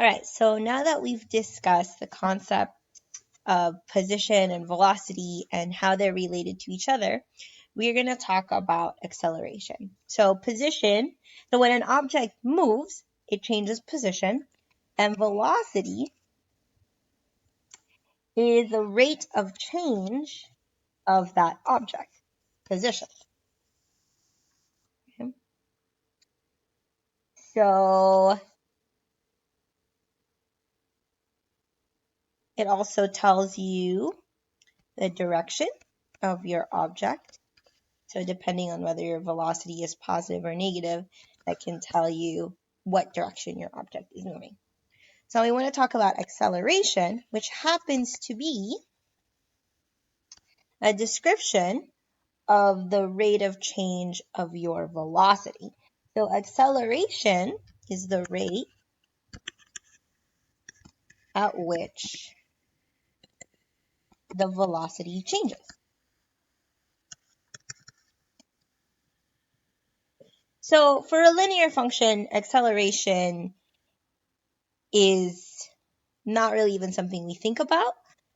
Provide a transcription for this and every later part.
All right, so now that we've discussed the concept of position and velocity and how they're related to each other, we're going to talk about acceleration. So position, so when an object moves, it changes position, and velocity is the rate of change of that object position. Okay. So it also tells you the direction of your object. So depending on whether your velocity is positive or negative, that can tell you what direction your object is moving. So we want to talk about acceleration, which happens to be a description of the rate of change of your velocity. So acceleration is the rate at which the velocity changes. So for a linear function, acceleration is not really even something we think about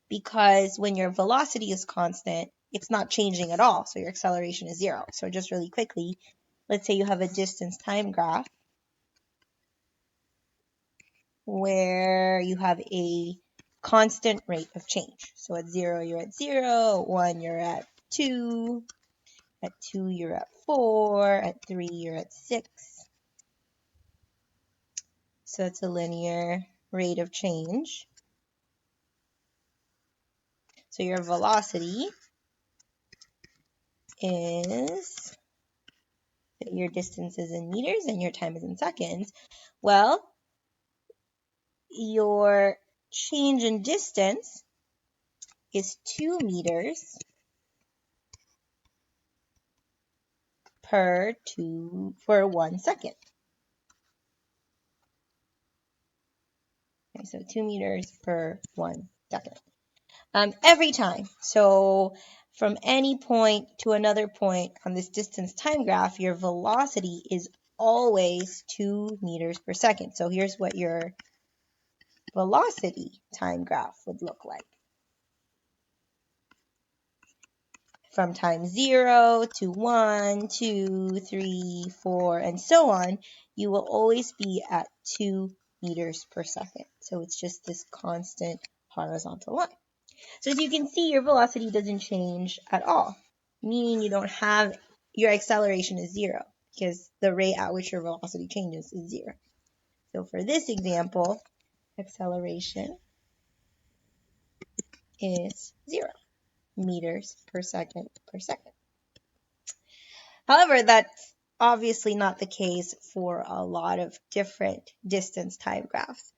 because when your velocity is constant, it's not changing at all. So your acceleration is zero. So just really quickly, let's say you have a distance time graph where you have a constant rate of change. So at 0, you're at 0, 1, you're at 2, at 2, you're at 4, at 3, you're at 6. So it's a linear rate of change. So your velocity is, your distance is in meters and your time is in seconds. Well, your change in distance is 2 meters for 1 second. Okay, so 2 meters per 1 second. Every time. So from any point to another point on this distance time graph, your velocity is always 2 meters per second. So here's what your velocity time graph would look like. From time 0 to 1, 2, 3, 4, and so on, you will always be at 2 meters per second. So it's just this constant horizontal line. So as you can see, your velocity doesn't change at all, meaning you don't have, your acceleration is 0 because the rate at which your velocity changes is 0. So for this example, acceleration is 0 meters per second per second. However, that's obviously not the case for a lot of different distance time graphs.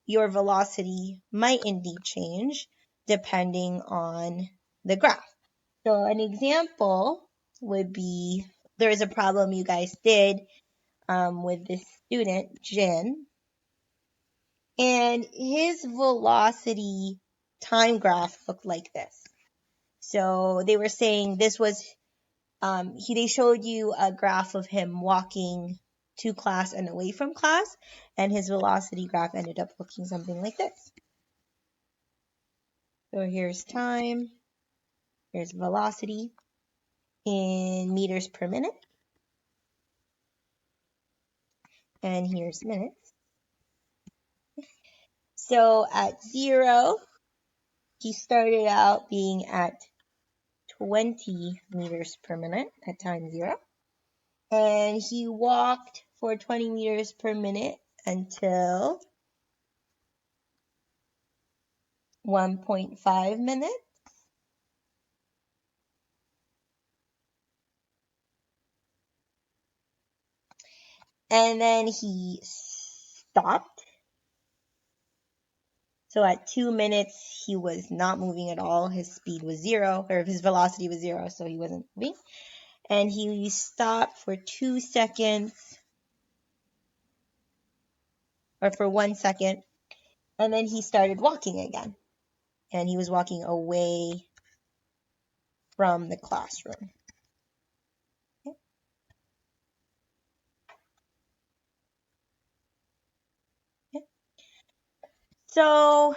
Your velocity might indeed change depending on the graph. So an example would be, there is a problem you guys did with this student, Jin, and his velocity time graph looked like this. So they were saying this was, they showed you a graph of him walking to class and away from class, and his velocity graph ended up looking something like this. So here's time, here's velocity in meters per minute, and here's minutes. So at 0, he started out being at 20 meters per minute at time 0. And he walked for 20 meters per minute until 1.5 minutes. And then he stopped. So at 2 minutes, he was not moving at all. His speed was 0, or his velocity was 0, so he wasn't moving. And he stopped for 2 seconds, or for 1 second. And then he started walking again. And he was walking away from the classroom. Okay. Okay. So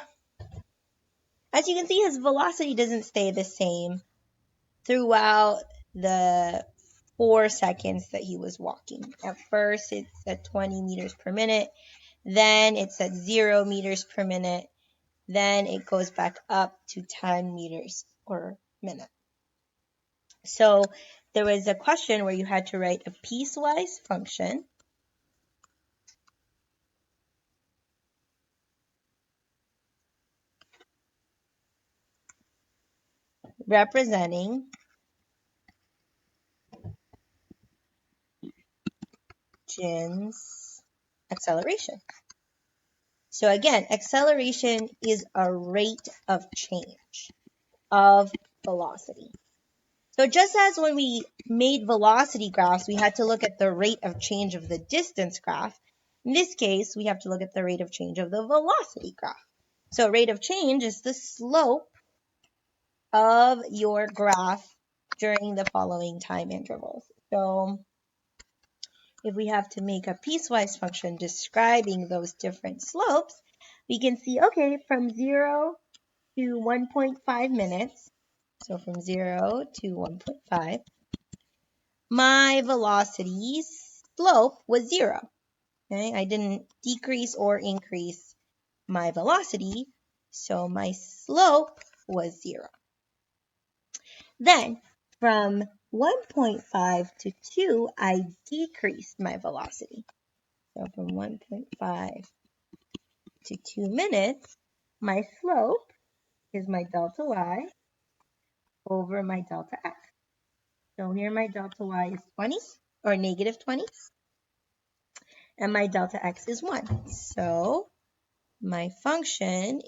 as you can see, his velocity doesn't stay the same throughout the 4 seconds that he was walking. At first, it's at 20 meters per minute. Then it's at 0 meters per minute. Then it goes back up to 10 meters per minute. So there was a question where you had to write a piecewise function representing Jin's acceleration. So again, acceleration is a rate of change of velocity. So just as when we made velocity graphs, we had to look at the rate of change of the distance graph. In this case, we have to look at the rate of change of the velocity graph. So rate of change is the slope of your graph during the following time intervals. So if we have to make a piecewise function describing those different slopes, we can see, okay, from 0 to 1.5 minutes, so from 0 to 1.5, my velocity slope was 0. Okay, I didn't decrease or increase my velocity, so my slope was 0. Then from 1.5 to 2, I decreased my velocity. So from 1.5 to 2 minutes, my slope is my delta y over my delta x. So here my delta y is 20 or negative 20 and my delta x is 1. So my function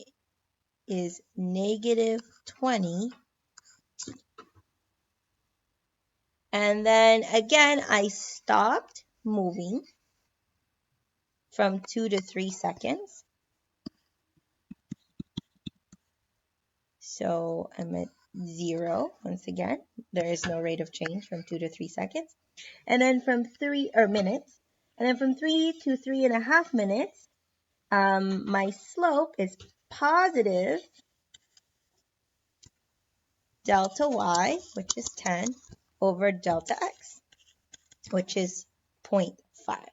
is negative 20. And then again, I stopped moving from 2 to 3 seconds. So I'm at 0 once again. There is no rate of change from 2 to 3 seconds. And then from 3 minutes. And then from 3 to 3.5 minutes, my slope is positive delta y, which is 10, over delta x, which is 0.5.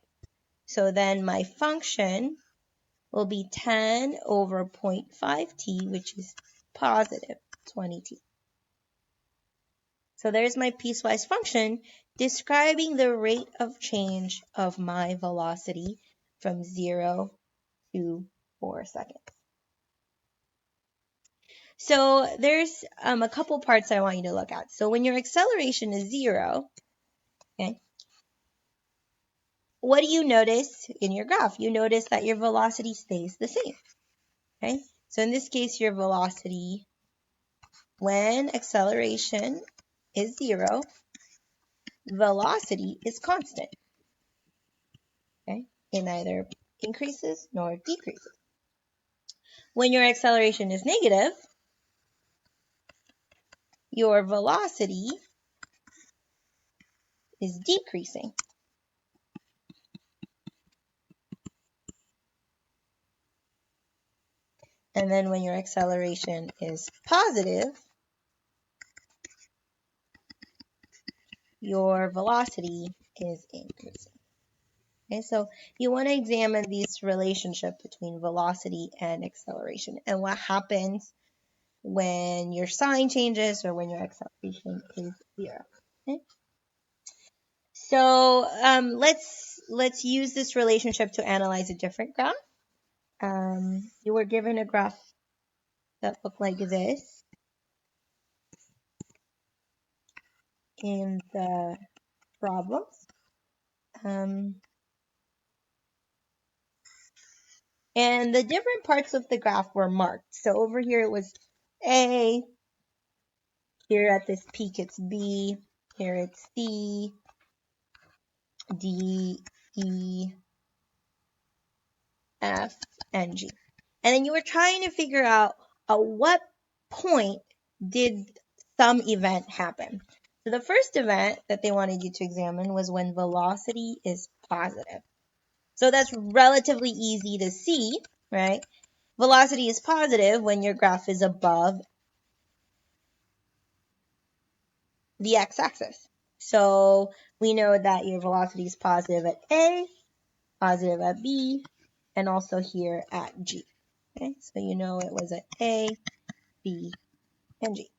So then my function will be 10 over 0.5t, which is positive 20t. So there's my piecewise function describing the rate of change of my velocity from 0 to 4 seconds. So there's a couple parts I want you to look at. So when your acceleration is 0, okay, what do you notice in your graph? You notice that your velocity stays the same. Okay, so in this case, your velocity when acceleration is 0, velocity is constant. Okay, it neither increases nor decreases. When your acceleration is negative, your velocity is decreasing. And then when your acceleration is positive, your velocity is increasing. Okay, so you want to examine this relationship between velocity and acceleration and what happens when your sign changes or when your acceleration is 0. Okay? So let's use this relationship to analyze a different graph. You were given a graph that looked like this in the problems. And the different parts of the graph were marked. So over here it was A, here at this peak it's B, here it's C, D, E, F, and G. And then you were trying to figure out at what point did some event happen. So the first event that they wanted you to examine was when velocity is positive. So that's relatively easy to see, right? velocity is positive when your graph is above the x-axis. So we know that your velocity is positive at A, positive at B, and also here at G. Okay, so you know it was at A, B, and G.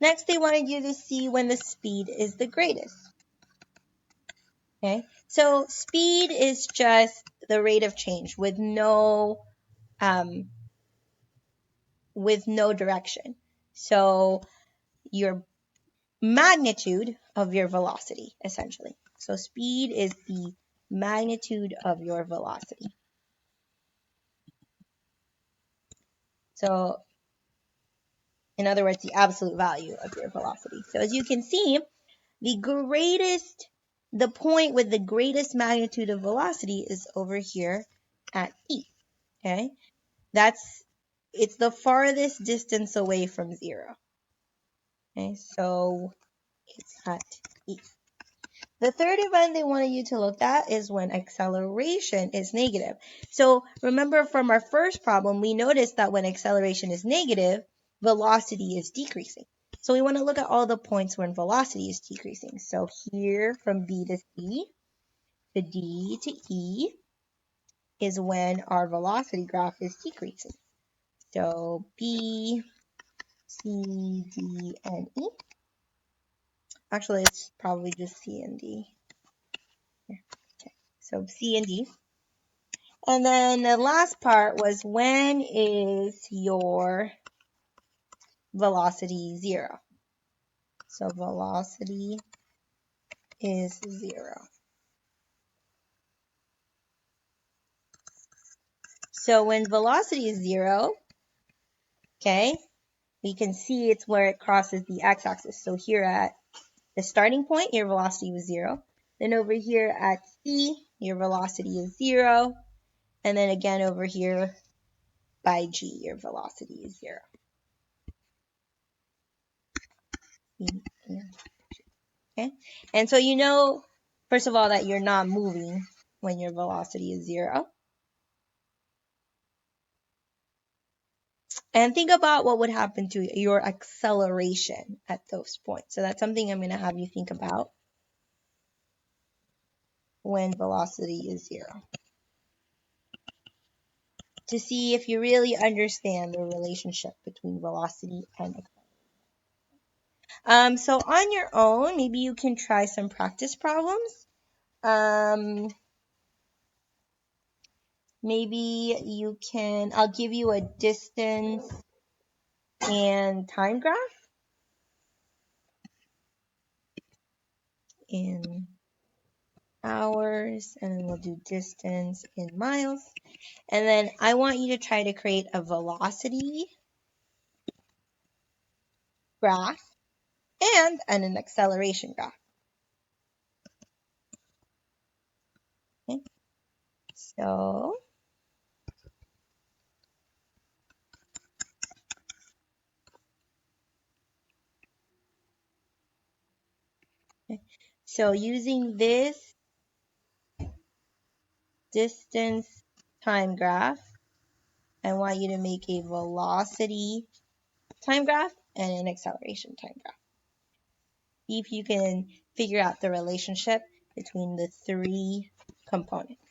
Next, they wanted you to see when the speed is the greatest. Okay, so speed is just the rate of change with no direction. So your magnitude of your velocity, essentially. So speed is the magnitude of your velocity. So in other words, the absolute value of your velocity. So as you can see, the point with the greatest magnitude of velocity is over here at E. Okay, it's the farthest distance away from 0. Okay, so it's at E. The third event they wanted you to look at is when acceleration is negative. So remember from our first problem, we noticed that when acceleration is negative, velocity is decreasing. So we want to look at all the points when velocity is decreasing. So here from B to C to D to E is when our velocity graph is decreasing. So B, C, D, and E. Actually, it's probably just C and D. Okay. So C and D. And then the last part was when is your velocity 0? So velocity is 0. So when velocity is 0, okay, we can see it's where it crosses the x-axis. So here at the starting point, your velocity was 0. Then over here at C, your velocity is 0. And then again over here by G, your velocity is 0. Okay, and so you know, first of all, that you're not moving when your velocity is 0. And think about what would happen to your acceleration at those points. So that's something I'm going to have you think about when velocity is 0, to see if you really understand the relationship between velocity and acceleration. So on your own, maybe you can try some practice problems. Maybe you can, I'll give you a distance and time graph in hours, and then we'll do distance in miles. And then I want you to try to create a velocity graph and an acceleration graph. Okay, so using this distance time graph, I want you to make a velocity time graph and an acceleration time graph. See if you can figure out the relationship between the 3 components.